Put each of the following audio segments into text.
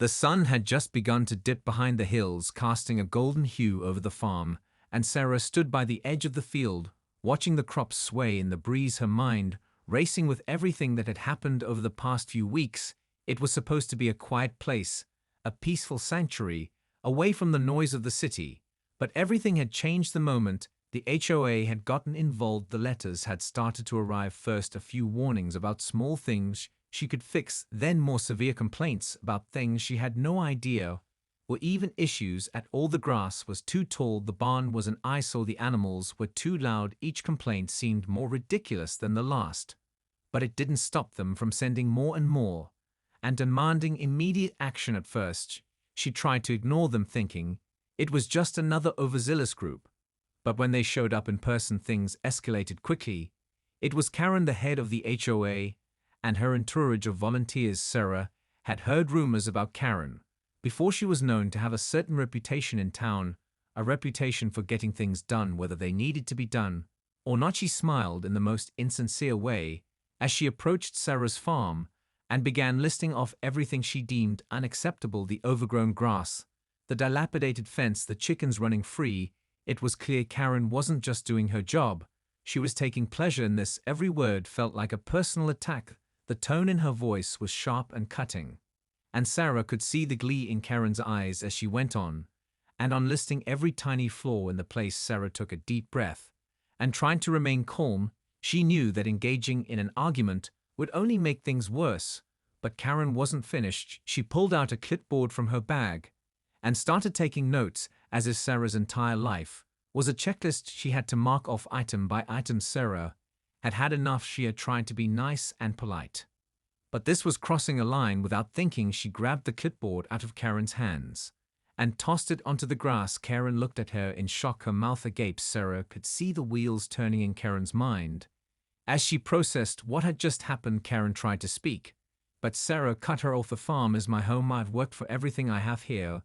The sun had just begun to dip behind the hills, casting a golden hue over the farm, and Sarah stood by the edge of the field, watching the crops sway in the breeze, her mind racing with everything that had happened over the past few weeks. It was supposed to be a quiet place, a peaceful sanctuary, away from the noise of the city. But everything had changed the moment the HOA had gotten involved. The letters had started to arrive, first a few warnings about small things she could fix, then more severe complaints about things she had no idea were even issues at all. The grass was too tall, the barn was an eyesore, the animals were too loud. Each complaint seemed more ridiculous than the last. But it didn't stop them from sending more and more, and demanding immediate action. At first, she tried to ignore them, thinking it was just another overzealous group. But when they showed up in person, things escalated quickly. It was Karen, the head of the HOA, and her entourage of volunteers. Sarah had heard rumors about Karen before she was known to have a certain reputation in town, a reputation for getting things done whether they needed to be done or not. She smiled in the most insincere way as she approached Sarah's farm and began listing off everything she deemed unacceptable: the overgrown grass, the dilapidated fence, the chickens running free. It was clear Karen wasn't just doing her job, she was taking pleasure in this. Every word felt like a personal attack. The tone in her voice was sharp and cutting, and Sarah could see the glee in Karen's eyes as she went on and on, listing every tiny flaw in the place. Sarah took a deep breath and, trying to remain calm, she knew that engaging in an argument would only make things worse. But Karen wasn't finished. She pulled out a clipboard from her bag and started taking notes, as if Sarah's entire life was a checklist she had to mark off item by item. Sarah had had enough. She had tried to be nice and polite, but this was crossing a line. Without thinking, she grabbed the clipboard out of Karen's hands and tossed it onto the grass. Karen looked at her in shock, her mouth agape. Sarah could see the wheels turning in Karen's mind as she processed what had just happened. Karen tried to speak, but Sarah cut her off. "The farm is my home. I've worked for everything I have here.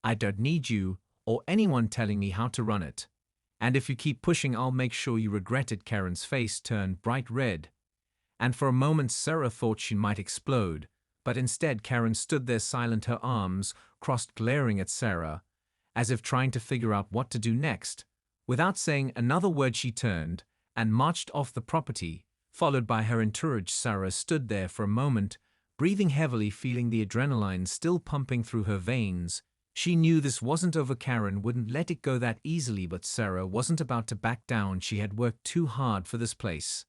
I don't need you or anyone telling me how to run it. And if you keep pushing, I'll make sure you regret it." Karen's face turned bright red, and for a moment Sarah thought she might explode. But instead, Karen stood there silent, her arms crossed, glaring at Sarah, as if trying to figure out what to do next. Without saying another word, she turned and marched off the property, followed by her entourage. Sarah stood there for a moment, breathing heavily, feeling the adrenaline still pumping through her veins. She knew this wasn't over. Karen wouldn't let it go that easily, but Sarah wasn't about to back down. She had worked too hard for this place,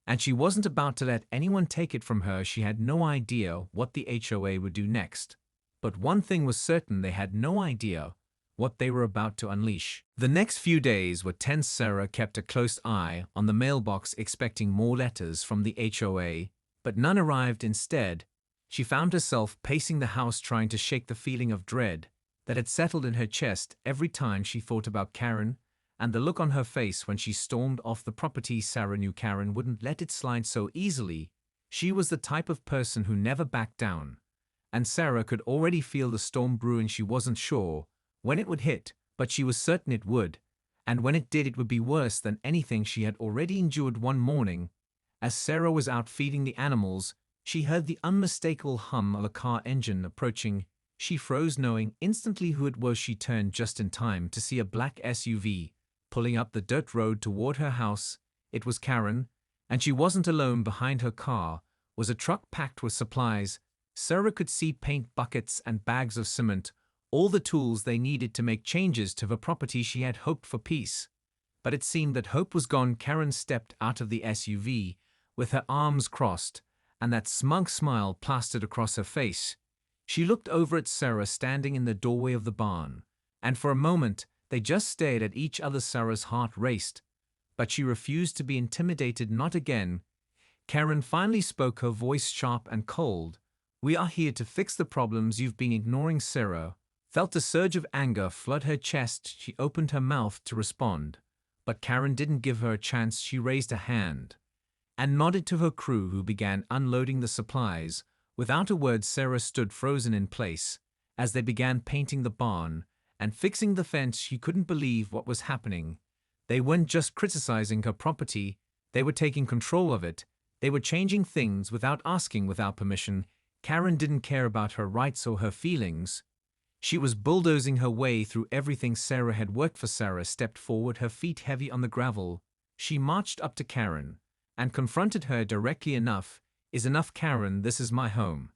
and she wasn't about to let anyone take it from her. She had no idea what the HOA would do next, but one thing was certain: they had no idea what they were about to unleash. The next few days were tense. Sarah kept a close eye on the mailbox, expecting more letters from the HOA, but none arrived. Instead, she found herself pacing the house, trying to shake the feeling of dread that had settled in her chest every time she thought about Karen and the look on her face when she stormed off the property. Sarah knew Karen wouldn't let it slide so easily. She was the type of person who never backed down, and Sarah could already feel the storm brewing. She wasn't sure when it would hit, but she was certain it would, and when it did, it would be worse than anything she had already endured. One morning, as Sarah was out feeding the animals, she heard the unmistakable hum of a car engine approaching. She froze, knowing instantly who it was. She turned just in time to see a black SUV pulling up the dirt road toward her house. It was Karen, and she wasn't alone. Behind her car was a truck packed with supplies. Sarah could see paint buckets and bags of cement, all the tools they needed to make changes to the property. She had hoped for peace, but it seemed that hope was gone. Karen stepped out of the SUV with her arms crossed and that smug smile plastered across her face. She looked over at Sarah standing in the doorway of the barn, and for a moment they just stared at each other. Sarah's heart raced, but she refused to be intimidated. "Not again." Karen finally spoke, her voice sharp and cold. "We are here to fix the problems you've been ignoring." Sarah felt a surge of anger flood her chest. She opened her mouth to respond, but Karen didn't give her a chance. She raised a hand and nodded to her crew, who began unloading the supplies. Without a word, Sarah stood frozen in place as they began painting the barn and fixing the fence. She couldn't believe what was happening. They weren't just criticizing her property, they were taking control of it. They were changing things without asking, without permission. Karen didn't care about her rights or her feelings. She was bulldozing her way through everything. Sarah had worked for. Sarah stepped forward, her feet heavy on the gravel. She marched up to Karen and confronted her directly. Enough is enough, Karen. This is my home,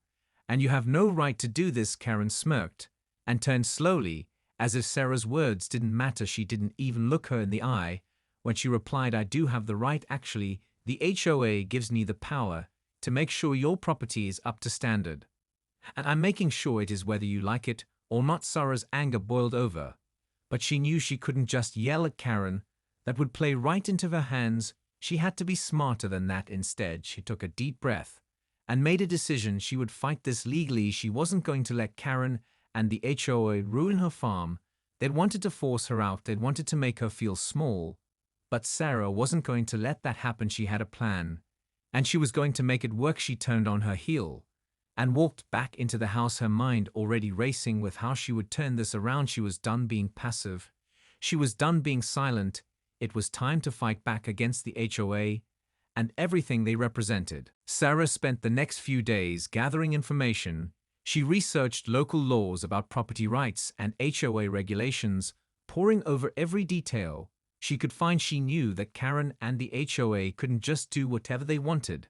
and you have no right to do this. Karen smirked and turned slowly, as if Sarah's words didn't matter. She didn't even look her in the eye when she replied, I do have the right. Actually, the HOA gives me the power to make sure your property is up to standard. And I'm making sure it is, whether you like it or not. Sarah's anger boiled over, but she knew she couldn't just yell at Karen. That would play right into her hands. She had to be smarter than that. Instead, she took a deep breath and made a decision. She would fight this legally. She wasn't going to let Karen and the HOA ruin her farm. They'd wanted to force her out. They'd wanted to make her feel small. But Sarah wasn't going to let that happen. She had a plan, and she was going to make it work. She turned on her heel and walked back into the house, her mind already racing with how she would turn this around. She was done being passive. She was done being silent. It was time to fight back against the HOA and everything they represented. Sarah spent the next few days gathering information. She researched local laws about property rights and HOA regulations, poring over every detail she could find. She knew that Karen and the HOA couldn't just do whatever they wanted,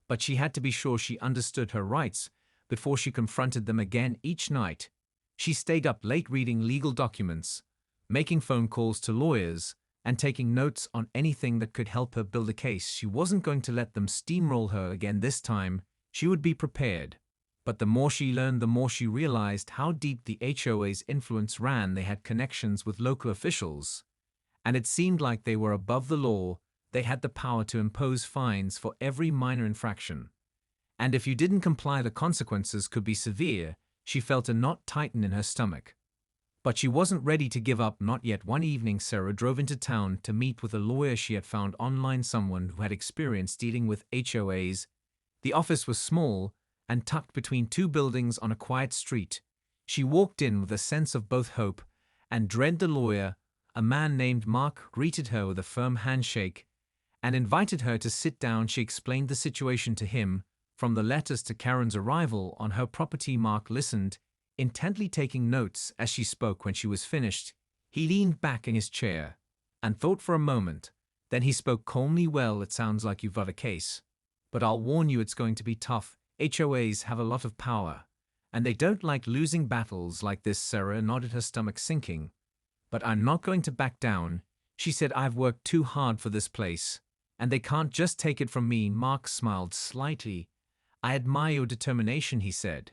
but she had to be sure she understood her rights before she confronted them again. Each night, she stayed up late reading legal documents, making phone calls to lawyers, and taking notes on anything that could help her build a case. She wasn't going to let them steamroll her again. This time, she would be prepared. But the more she learned, the more she realized how deep the HOA's influence ran. They had connections with local officials, and it seemed like they were above the law. They had the power to impose fines for every minor infraction, and if you didn't comply, the consequences could be severe. She felt a knot tighten in her stomach, but she wasn't ready to give up, not yet. One evening, Sarah drove into town to meet with a lawyer she had found online, someone who had experience dealing with HOAs. The office was small and tucked between two buildings on a quiet street. She walked in with a sense of both hope and dread. The lawyer, a man named Mark, greeted her with a firm handshake and invited her to sit down. She explained the situation to him, from the letters to Karen's arrival on her property. Mark listened, intently taking notes as she spoke. When she was finished, he leaned back in his chair and thought for a moment. Then he spoke calmly. Well, it sounds like you've got a case, but I'll warn you, it's going to be tough. HOAs have a lot of power, and they don't like losing battles like this. Sarah nodded, her stomach sinking. But I'm not going to back down, she said. I've worked too hard for this place, and they can't just take it from me. Mark smiled slightly. I admire your determination, he said,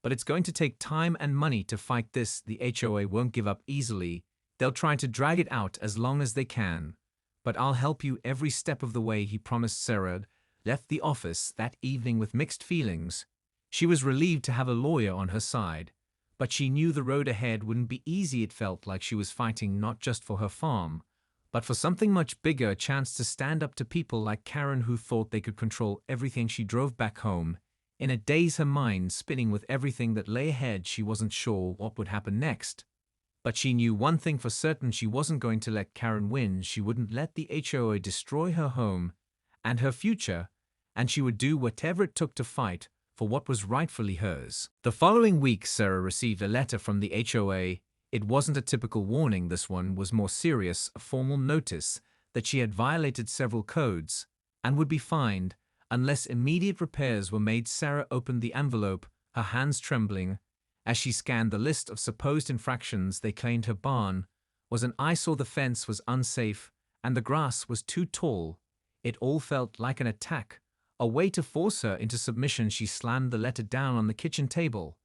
but it's going to take time and money to fight this. The HOA won't give up easily. They'll try to drag it out as long as they can, but I'll help you every step of the way, he promised. Sarah left the office that evening with mixed feelings. She was relieved to have a lawyer on her side, but she knew the road ahead wouldn't be easy. It felt like she was fighting not just for her farm, but for something much bigger, a chance to stand up to people like Karen who thought they could control everything. She drove back home in a daze, her mind spinning with everything that lay ahead. She wasn't sure what would happen next, but she knew one thing for certain: she wasn't going to let Karen win. She wouldn't let the HOA destroy her home and her future, and she would do whatever it took to fight for what was rightfully hers. The following week, Sarah received a letter from the HOA. It wasn't a typical warning. This one was more serious, a formal notice that she had violated several codes and would be fined unless immediate repairs were made. Sarah opened the envelope, her hands trembling, as she scanned the list of supposed infractions. They claimed her barn was an eyesore, the fence was unsafe, and the grass was too tall. It all felt like an attack, a way to force her into submission. She slammed the letter down on the kitchen table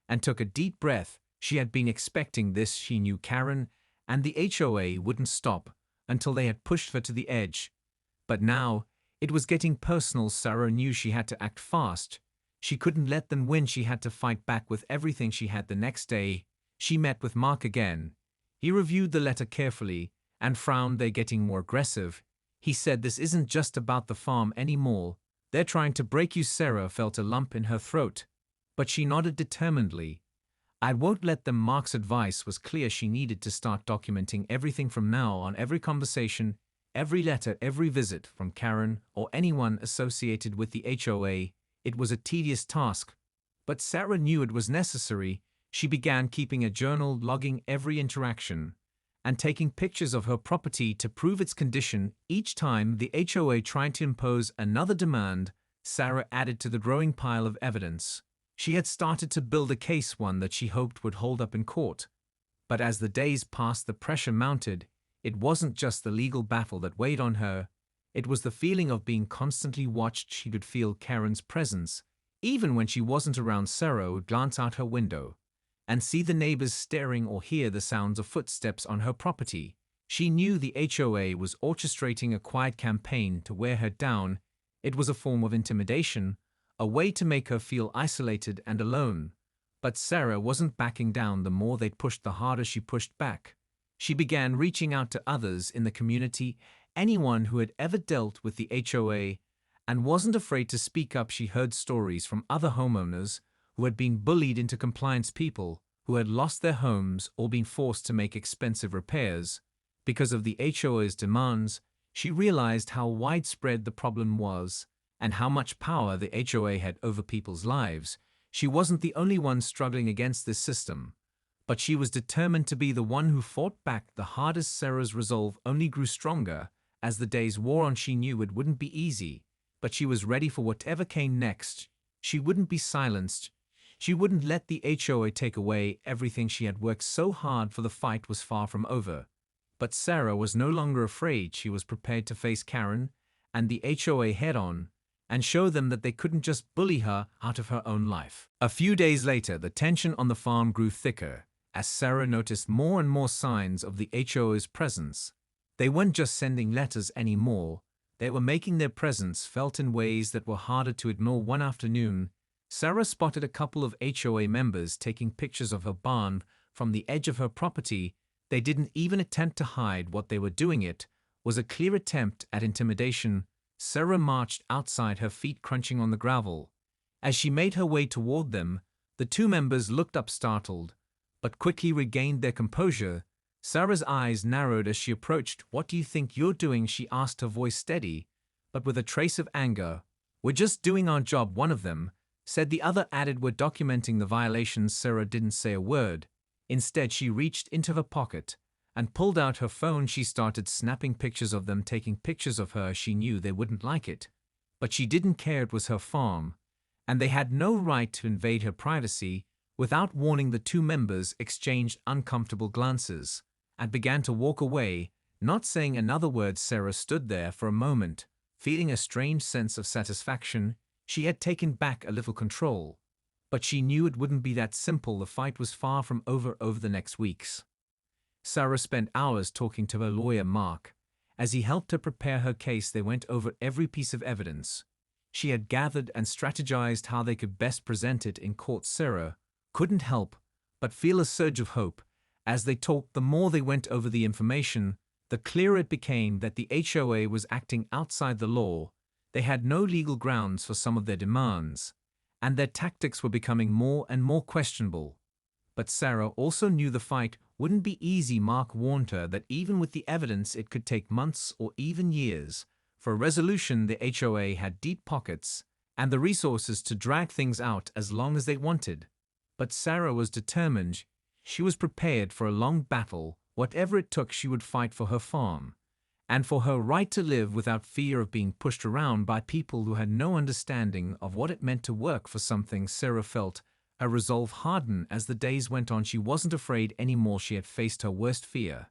and took a deep breath. She had been expecting this. She knew Karen and the HOA wouldn't stop until they had pushed her to the edge. But now, it was getting personal. Sarah knew she had to act fast. She couldn't let them win. She had to fight back with everything she had. The next day, she met with Mark again. He reviewed the letter carefully and frowned. They're getting more aggressive, he said. This isn't just about the farm anymore. They're trying to break you. Sarah felt a lump in her throat, but she nodded determinedly. I won't let them. Mark's advice was clear. She needed to start documenting everything from now on, every conversation, every letter, every visit from Karen or anyone associated with the HOA. It was a tedious task, But Sarah knew it was necessary. She began keeping a journal logging every interaction and taking pictures of her property to prove its condition. Each time the HOA tried to impose another demand, Sarah added to the growing pile of evidence. She had started to build a case, one that she hoped would hold up in court. But as the days passed, the pressure mounted. It wasn't just the legal battle that weighed on her. It was the feeling of being constantly watched. She could feel Karen's presence. Even when she wasn't around, Sarah would glance out her window and see the neighbors staring or hear the sounds of footsteps on her property. She knew the HOA was orchestrating a quiet campaign to wear her down. It was a form of intimidation, a way to make her feel isolated and alone. But Sarah wasn't backing down. The more they pushed, the harder she pushed back. She began reaching out to others in the community, anyone who had ever dealt with the HOA, and wasn't afraid to speak up. She heard stories from other homeowners who had been bullied into compliance, people who had lost their homes or been forced to make expensive repairs because of the HOA's demands. She realized how widespread the problem was and how much power the HOA had over people's lives. She wasn't the only one struggling against this system, but she was determined to be the one who fought back the hardest. Sarah's resolve only grew stronger as the days wore on. She knew it wouldn't be easy, but she was ready for whatever came next. She wouldn't be silenced. She wouldn't let the HOA take away everything she had worked so hard for. The fight was far from over. But Sarah was no longer afraid. She was prepared to face Karen and the HOA head-on and show them that they couldn't just bully her out of her own life. A few days later, the tension on the farm grew thicker as Sarah noticed more and more signs of the HOA's presence. They weren't just sending letters anymore. They were making their presence felt in ways that were harder to ignore. One afternoon, Sarah spotted a couple of HOA members taking pictures of her barn from the edge of her property. They didn't even attempt to hide what they were doing. It was a clear attempt at intimidation. Sarah marched outside, her feet crunching on the gravel. As she made her way toward them, the two members looked up startled, but quickly regained their composure. Sarah's eyes narrowed as she approached. "What do you think you're doing?" she asked, her voice steady, but with a trace of anger. "We're just doing our job," one of them said. The other added, "We're documenting the violations." Sarah didn't say a word. Instead, she reached into her pocket and pulled out her phone. She started snapping pictures of them, taking pictures of her. She knew they wouldn't like it, but she didn't care. It was her farm, and they had no right to invade her privacy. Without warning, the two members exchanged uncomfortable glances and began to walk away, not saying another word. Sarah stood there for a moment, feeling a strange sense of satisfaction. She had taken back a little control, but she knew it wouldn't be that simple. The fight was far from over. Over the next weeks, Sarah spent hours talking to her lawyer, Mark. As he helped her prepare her case, they went over every piece of evidence she had gathered and strategized how they could best present it in court. Sarah couldn't help but feel a surge of hope. As they talked, the more they went over the information, the clearer it became that the HOA was acting outside the law. They had no legal grounds for some of their demands, and their tactics were becoming more and more questionable. But Sarah also knew the fight wouldn't be easy. Mark warned her that even with the evidence, it could take months or even years for a resolution. The HOA had deep pockets and the resources to drag things out as long as they wanted. But Sarah was determined. She was prepared for a long battle. Whatever it took, she would fight for her farm and for her right to live without fear of being pushed around by people who had no understanding of what it meant to work for something. Sarah felt her resolve harden as the days went on. She wasn't afraid anymore. She had faced her worst fear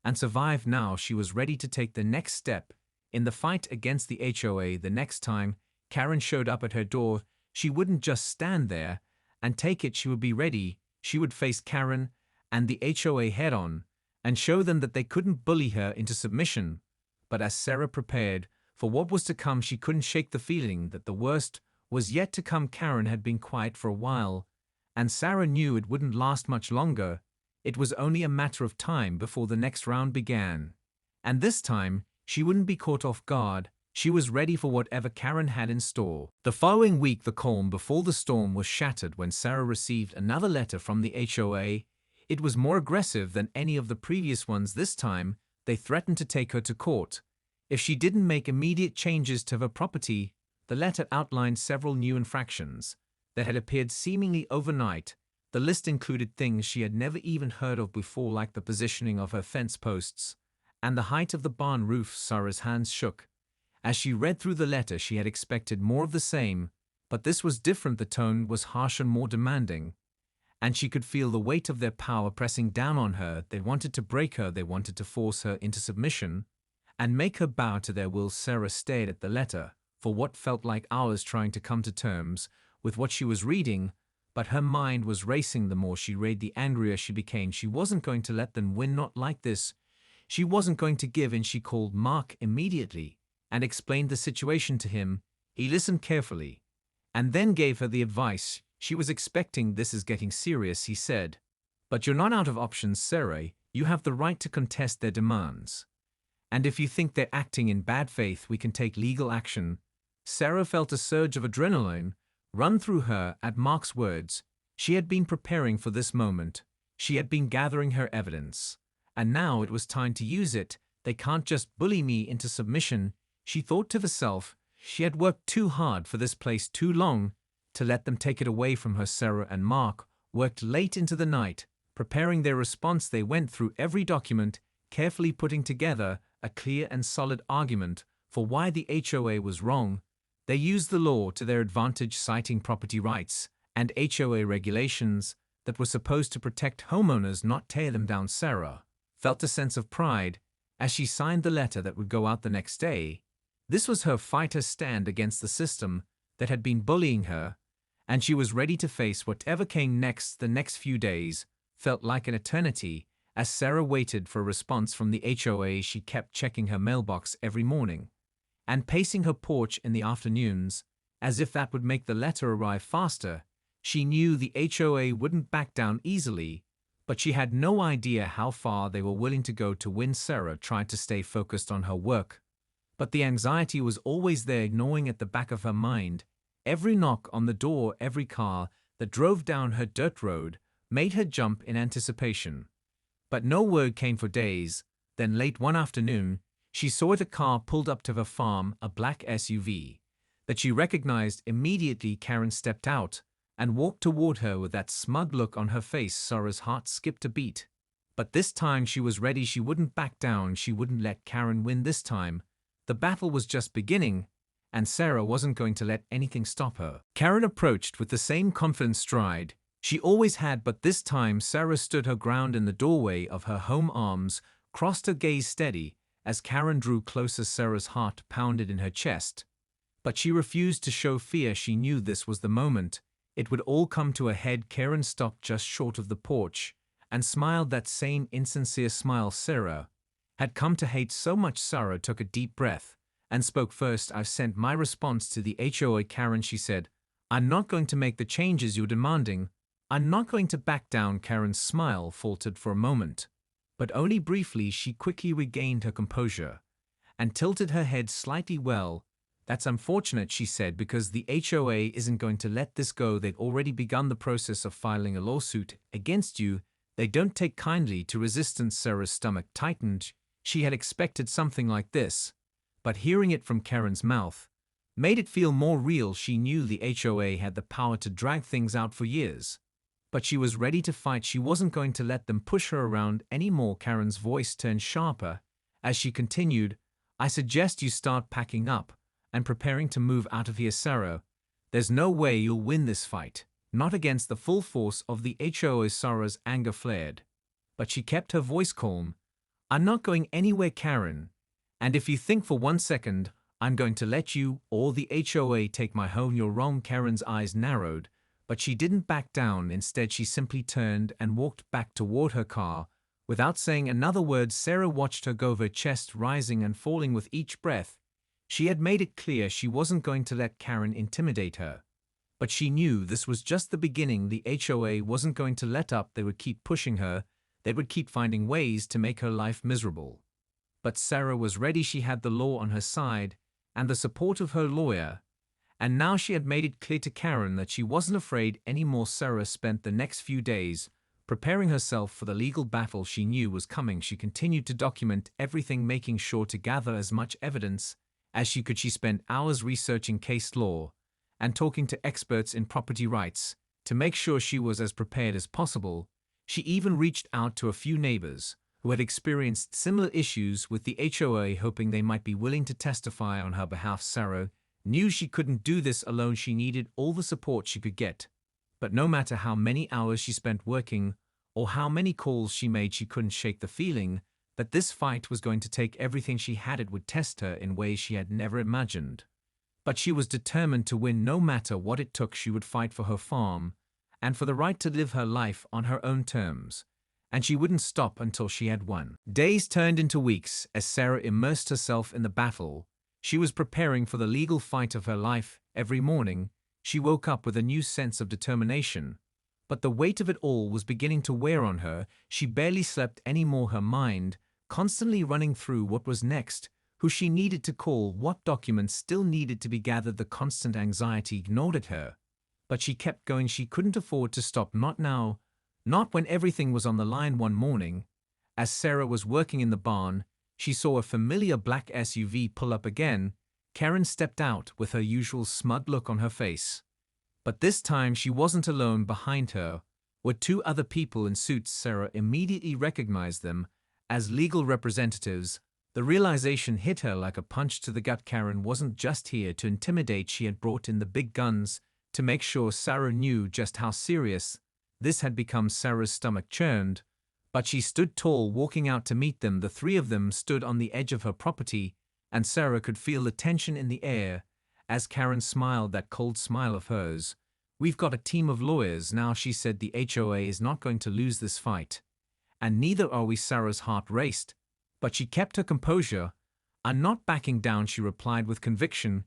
and survived. Now she was ready to take the next step in the fight against the HOA. The next time Karen showed up at her door, she wouldn't just stand there and take it. She would be ready. She would face Karen and the HOA head-on and show them that they couldn't bully her into submission. But as Sarah prepared for what was to come, she couldn't shake the feeling that the worst was yet to come. Karen had been quiet for a while, and Sarah knew it wouldn't last much longer. It was only a matter of time before the next round began. And this time, she wouldn't be caught off guard. She was ready for whatever Karen had in store. The following week, the calm before the storm was shattered when Sarah received another letter from the HOA. It was more aggressive than any of the previous ones. This time, they threatened to take her to court if she didn't make immediate changes to her property. The letter outlined several new infractions that had appeared seemingly overnight. The list included things she had never even heard of before, like the positioning of her fence posts and the height of the barn roof. Sarah's hands shook. As she read through the letter, she had expected more of the same, but this was different. The tone was harsher and more demanding, and she could feel the weight of their power pressing down on her. They wanted to break her, they wanted to force her into submission and make her bow to their will. Sarah stared at the letter for what felt like hours, trying to come to terms with what she was reading, but her mind was racing. The more she read, the angrier she became. She wasn't going to let them win, not like this. She wasn't going to give in. She called Mark immediately and explained the situation to him. He listened carefully and then gave her the advice she was expecting. "This is getting serious," he said. "But you're not out of options, Sarah. You have the right to contest their demands. And if you think they're acting in bad faith, we can take legal action." Sarah felt a surge of adrenaline run through her at Mark's words. She had been preparing for this moment. She had been gathering her evidence. And now it was time to use it. "They can't just bully me into submission," she thought to herself. She had worked too hard for this place too long to let them take it away from her. Sarah and Mark worked late into the night, preparing their response. They went through every document, carefully putting together a clear and solid argument for why the HOA was wrong. They used the law to their advantage, citing property rights and HOA regulations that were supposed to protect homeowners, not tear them down. Sarah felt a sense of pride as she signed the letter that would go out the next day. This was her fight, her stand against the system that had been bullying her, and she was ready to face whatever came next. The next few days felt like an eternity as Sarah waited for a response from the HOA. She kept checking her mailbox every morning and pacing her porch in the afternoons, as if that would make the letter arrive faster. She knew the HOA wouldn't back down easily, but she had no idea how far they were willing to go to win. Sarah tried to stay focused on her work, but the anxiety was always there, gnawing at the back of her mind. Every knock on the door, every car that drove down her dirt road made her jump in anticipation. But no word came for days. Then late one afternoon, she saw a car pulled up to her farm, a black SUV that she recognized immediately. Karen stepped out and walked toward her with that smug look on her face. Sarah's heart skipped a beat. But this time she was ready. She wouldn't back down. She wouldn't let Karen win this time. The battle was just beginning, and Sarah wasn't going to let anything stop her. Karen approached with the same confident stride she always had, but this time Sarah stood her ground in the doorway of her home, arms crossed, her gaze steady. As Karen drew closer, Sarah's heart pounded in her chest. But she refused to show fear. She knew this was the moment it would all come to a head. Karen stopped just short of the porch and smiled, that same insincere smile Sarah had come to hate so much. Sarah took a deep breath and spoke first. "I've sent my response to the HOA, Karen," she said. "I'm not going to make the changes you're demanding. I'm not going to back down." Karen's smile faltered for a moment, but only briefly. She quickly regained her composure and tilted her head slightly. "Well, that's unfortunate," she said, "because the HOA isn't going to let this go. They've already begun the process of filing a lawsuit against you. They don't take kindly to resistance." Sarah's stomach tightened. She had expected something like this, but hearing it from Karen's mouth made it feel more real. She knew the HOA had the power to drag things out for years, but she was ready to fight. She wasn't going to let them push her around anymore. Karen's voice turned sharper as she continued, "I suggest you start packing up and preparing to move out of here, Sarah. There's no way you'll win this fight, not against the full force of the HOA." Sarah's anger flared, but she kept her voice calm. "I'm not going anywhere, Karen. And if you think for 1 second I'm going to let you or the HOA take my home, you're wrong." Karen's eyes narrowed, but she didn't back down. Instead, she simply turned and walked back toward her car. Without saying another word, Sarah watched her go, her chest rising and falling with each breath. She had made it clear she wasn't going to let Karen intimidate her. But she knew this was just the beginning. The HOA wasn't going to let up. They would keep pushing her. They would keep finding ways to make her life miserable. But Sarah was ready. She had the law on her side and the support of her lawyer. And now she had made it clear to Karen that she wasn't afraid anymore. Sarah spent the next few days preparing herself for the legal battle she knew was coming. She continued to document everything, making sure to gather as much evidence as she could. She spent hours researching case law and talking to experts in property rights to make sure she was as prepared as possible. She even reached out to a few neighbors who had experienced similar issues with the HOA, hoping they might be willing to testify on her behalf. Sarah knew she couldn't do this alone. She needed all the support she could get. But no matter how many hours she spent working or how many calls she made, she couldn't shake the feeling that this fight was going to take everything she had. It would test her in ways she had never imagined. But she was determined to win no matter what it took. She would fight for her farm and for the right to live her life on her own terms, and she wouldn't stop until she had won. Days turned into weeks as Sarah immersed herself in the battle. She was preparing for the legal fight of her life. Every morning, she woke up with a new sense of determination. But the weight of it all was beginning to wear on her. She barely slept anymore, her mind constantly running through what was next, who she needed to call, what documents still needed to be gathered. The constant anxiety gnawed at her. But she kept going. She couldn't afford to stop. Not now. Not when everything was on the line. One morning, as Sarah was working in the barn, she saw a familiar black SUV pull up again. Karen stepped out with her usual smug look on her face. But this time she wasn't alone. Behind her were two other people in suits. Sarah immediately recognized them as legal representatives. The realization hit her like a punch to the gut. Karen wasn't just here to intimidate. She had brought in the big guns to make sure Sarah knew just how serious this had become. Sarah's stomach churned, but she stood tall, walking out to meet them. The three of them stood on the edge of her property, and Sarah could feel the tension in the air as Karen smiled, that cold smile of hers. "We've got a team of lawyers now," she said. "The HOA is not going to lose this fight. And neither are we." Sarah's heart raced, but she kept her composure. "I'm not backing down," she replied with conviction.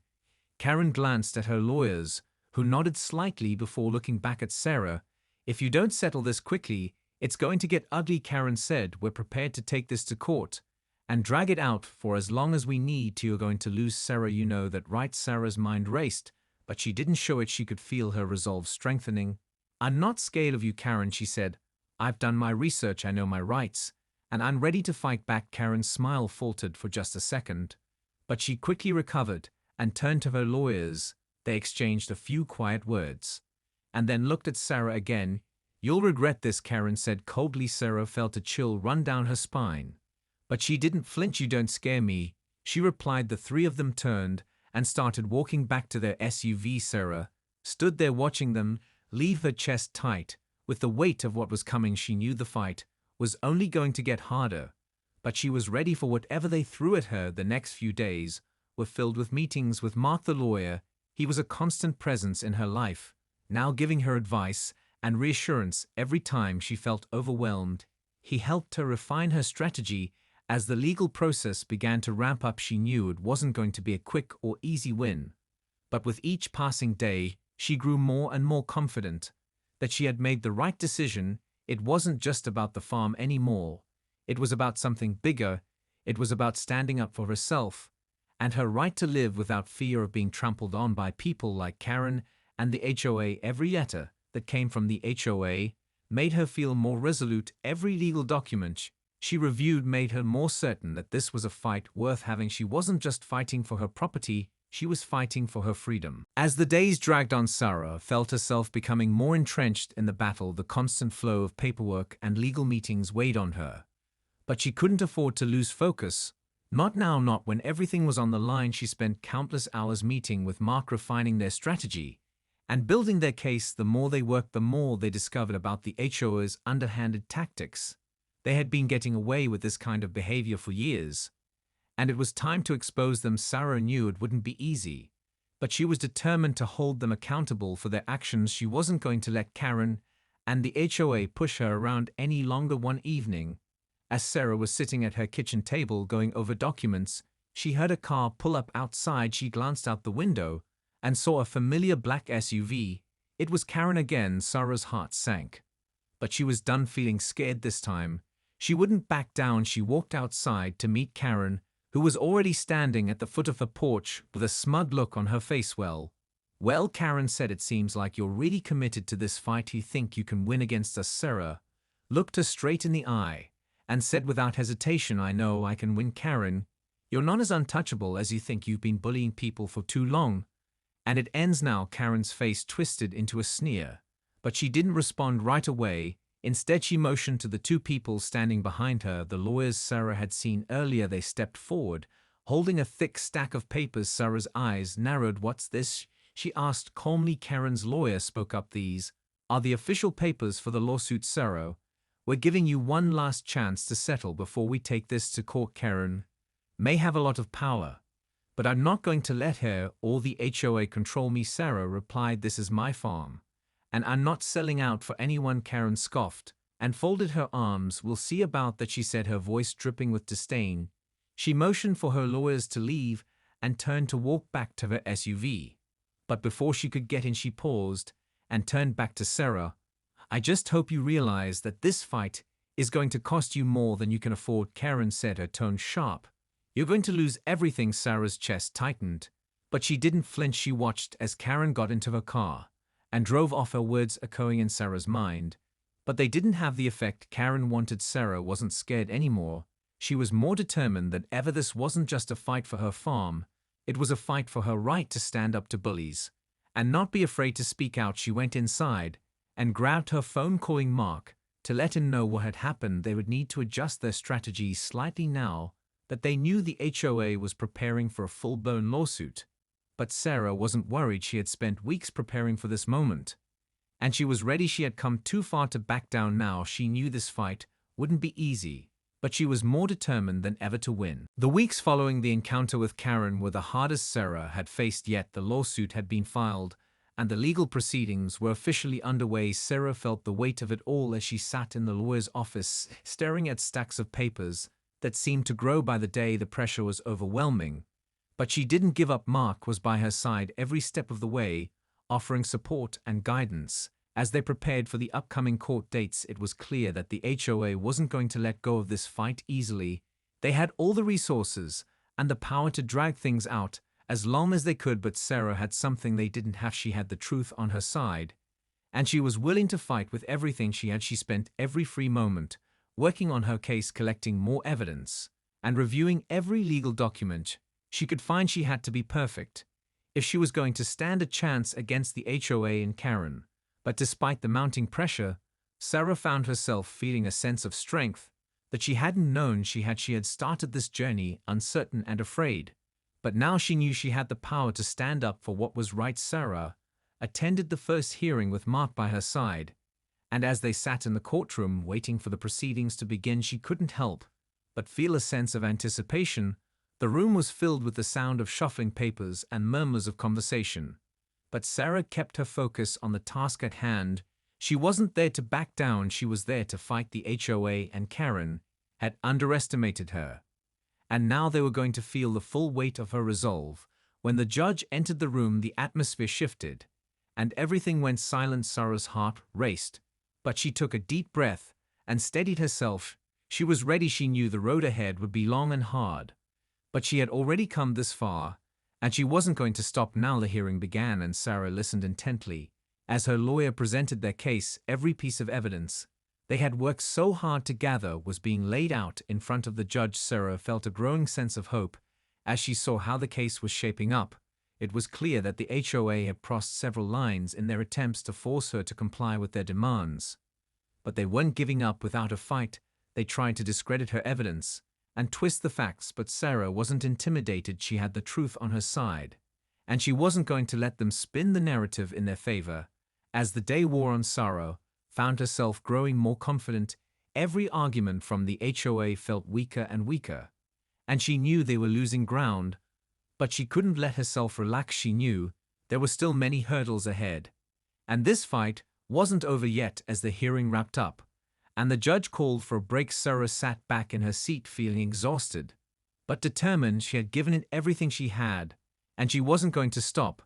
Karen glanced at her lawyers, who nodded slightly before looking back at Sarah. "If you don't settle this quickly, it's going to get ugly," Karen said. "We're prepared to take this to court and drag it out for as long as we need to. You're going to lose, Sarah. You know that, right?" Sarah's mind raced, but she didn't show it. She could feel her resolve strengthening. "I'm not scared of you, Karen," she said. "I've done my research, I know my rights, and I'm ready to fight back." Karen's smile faltered for just a second, but she quickly recovered and turned to her lawyers. They exchanged a few quiet words, and then looked at Sarah again. "You'll regret this," Karen said coldly. Sarah felt a chill run down her spine, but she didn't flinch. "You don't scare me," she replied. The three of them turned and started walking back to their SUV. Sarah stood there watching them leave, her chest tight with the weight of what was coming. She knew the fight was only going to get harder, but she was ready for whatever they threw at her. The next few days were filled with meetings with Mark the lawyer. He was a constant presence in her life, now giving her advice and reassurance every time she felt overwhelmed. He helped her refine her strategy. As the legal process began to ramp up, she knew it wasn't going to be a quick or easy win. But with each passing day, she grew more and more confident that she had made the right decision. It wasn't just about the farm anymore. It was about something bigger. It was about standing up for herself and her right to live without fear of being trampled on by people like Karen and the HOA. Every letter that came from the HOA made her feel more resolute. Every legal document she reviewed made her more certain that this was a fight worth having. She wasn't just fighting for her property, she was fighting for her freedom. As the days dragged on, Sarah felt herself becoming more entrenched in the battle. The constant flow of paperwork and legal meetings weighed on her. But she couldn't afford to lose focus. Not now, not when everything was on the line. She spent countless hours meeting with Mark, refining their strategy and building their case. The more they worked, the more they discovered about the HOA's underhanded tactics. They had been getting away with this kind of behavior for years, and it was time to expose them. Sarah knew it wouldn't be easy, but she was determined to hold them accountable for their actions. She wasn't going to let Karen and the HOA push her around any longer. One evening, as Sarah was sitting at her kitchen table going over documents, she heard a car pull up outside. She glanced out the window and saw a familiar black SUV. It was Karen again. Sarah's heart sank, but she was done feeling scared this time. She wouldn't back down. She walked outside to meet Karen, who was already standing at the foot of her porch with a smug look on her face. Well, Karen said, "It seems like you're really committed to this fight. You think you can win against us." Sarah looked her straight in the eye and said without hesitation, "I know I can win, Karen. You're not as untouchable as you think. You've been bullying people for too long, And it ends now. Karen's face twisted into a sneer. But she didn't respond right away. Instead, she motioned to the two people standing behind her, the lawyers Sarah had seen earlier. They stepped forward, holding a thick stack of papers. Sarah's eyes narrowed. "What's this?" she asked calmly. Karen's lawyer spoke up. "These are the official papers for the lawsuit, Sarah. We're giving you one last chance to settle before we take this to court." Karen may have a lot of power, but I'm not going to let her or the HOA control me, Sarah replied. "This is my farm, and I'm not selling out for anyone." Karen scoffed and folded her arms. "We'll see about that," she said, her voice dripping with disdain. She motioned for her lawyers to leave and turned to walk back to her SUV. But before she could get in, she paused and turned back to Sarah. "I just hope you realize that this fight is going to cost you more than you can afford," Karen said, her tone sharp. "You're going to lose everything." Sarah's chest tightened, but she didn't flinch. She watched as Karen got into her car and drove off, her words echoing in Sarah's mind. But they didn't have the effect Karen wanted. Sarah wasn't scared anymore. She was more determined than ever. This wasn't just a fight for her farm. It was a fight for her right to stand up to bullies and not be afraid to speak out. She went inside and grabbed her phone, calling Mark to let him know what had happened. They would need to adjust their strategy slightly now that they knew the HOA was preparing for a full-blown lawsuit. But Sarah wasn't worried. She had spent weeks preparing for this moment, and she was ready. She had come too far to back down now. She knew this fight wouldn't be easy, but she was more determined than ever to win. The weeks following the encounter with Karen were the hardest Sarah had faced yet. The lawsuit had been filed, and the legal proceedings were officially underway. Sarah felt the weight of it all as she sat in the lawyer's office, staring at stacks of papers that seemed to grow by the day. The pressure was overwhelming, but she didn't give up. Mark was by her side every step of the way, offering support and guidance. As they prepared for the upcoming court dates, it was clear that the HOA wasn't going to let go of this fight easily. They had all the resources and the power to drag things out as long as they could, but Sarah had something they didn't have. She had the truth on her side, and she was willing to fight with everything she had. She spent every free moment working on her case, collecting more evidence and reviewing every legal document she could find. She had to be perfect if she was going to stand a chance against the HOA and Karen. But despite the mounting pressure, Sarah found herself feeling a sense of strength that she hadn't known she had. She had started this journey uncertain and afraid, but now she knew she had the power to stand up for what was right. Sarah attended the first hearing with Mark by her side, and as they sat in the courtroom waiting for the proceedings to begin, she couldn't help but feel a sense of anticipation. The room was filled with the sound of shuffling papers and murmurs of conversation. But Sarah kept her focus on the task at hand. She wasn't there to back down. She was there to fight. The HOA and Karen had underestimated her, and now they were going to feel the full weight of her resolve. When the judge entered the room, the atmosphere shifted, and everything went silent. Sarah's heart raced, but she took a deep breath and steadied herself. She was ready. She knew the road ahead would be long and hard, but she had already come this far, and she wasn't going to stop now. The hearing began, and Sarah listened intently as her lawyer presented their case. Every piece of evidence they had worked so hard to gather was being laid out in front of the judge. Sarah felt a growing sense of hope as she saw how the case was shaping up. It was clear that the HOA had crossed several lines in their attempts to force her to comply with their demands. But they weren't giving up without a fight. They tried to discredit her evidence and twist the facts, but Sarah wasn't intimidated. She had the truth on her side, and she wasn't going to let them spin the narrative in their favor. As the day wore on, Sarah found herself growing more confident. Every argument from the HOA felt weaker and weaker, and she knew they were losing ground, but she couldn't let herself relax. She knew there were still many hurdles ahead, and this fight wasn't over yet. As the hearing wrapped up and the judge called for a break, Sarah sat back in her seat feeling exhausted, but determined. She had given it everything she had, and she wasn't going to stop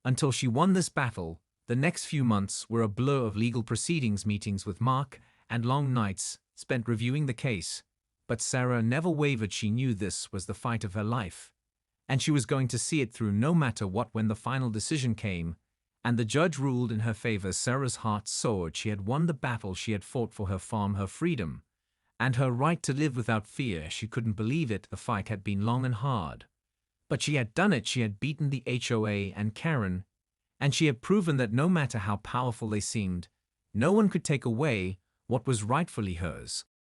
until she won this battle. The next few months were a blur of legal proceedings, meetings with Mark, and long nights spent reviewing the case. But Sarah never wavered. She knew this was the fight of her life, and she was going to see it through no matter what. When the final decision came, and the judge ruled in her favor, Sarah's heart soared. She had won the battle. She had fought for her farm, her freedom, and her right to live without fear. She couldn't believe it. The fight had been long and hard, but she had done it. She had beaten the HOA and Karen. and she had proven that no matter how powerful they seemed, no one could take away what was rightfully hers.